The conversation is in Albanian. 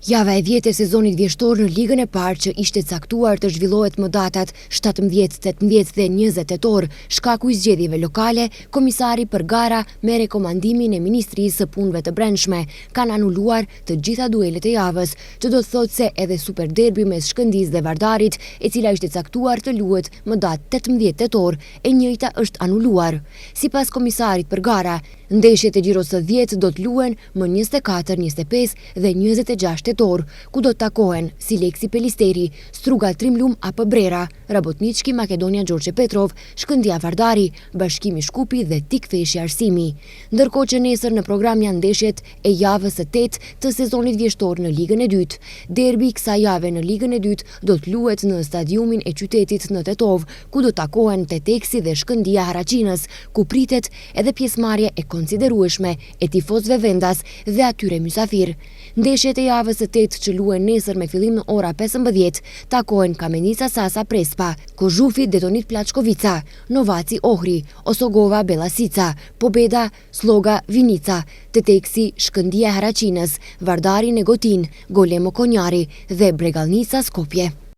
Java e 10 e sezonit vjeshtor në ligën e parë që ishte caktuar të zhvillohet më datat 17, 18 dhe 20 tetor, shkaku i zgjedhjeve lokale, komisari për gara me rekomandimin e Ministrisë së Punëve të Brendshme kanë anuluar të gjitha duelet e javës, që do të thotë se edhe super derbi mes Shkëndijës dhe Vardarit, e cila ishte caktuar të luhet më datë 18 tetor, e njëjta është anuluar. Sipas komisarit për gara, ndeshjet e Xhiros së 10 do të luhen më 24, 25 dhe 26 tetor, ku do të takohen Sileksi Pelisteri, Struga Trimlum apo Brera, Rabotnički Makedonia Gjorgje Petrov, Shkëndija Vardari, Bashkimi Shkupi dhe Tikfeshi Arsimi. Ndërkohë që nesër në program janë ndeshjet e javës së 8 të sezonit vjeshtor në ligën e dytë. Derbi i kësaj jave në ligën e dytë do të luhet në stadiumin e qytetit në Tetov, ku do të takohen Teteksi dhe Shkëndija Haraçinës, ku pritet edhe pjesëmarrje e konsiderueshme e tifozëve vendas dhe atyre mysafir. Ndeshjet e javës së 8 që luhen nesër me fillim në ora 15, takohen Kamenica Sasa Prespa, Kozhufi Detonit Plaçkovica, Novaci Ohri, Osogova Bellasica, Pobeda Sloga Vinica, Teteksi Shkëndija Haraçinës, Vardari Negotin, Golemo Konjari dhe Bregalnica Skopje.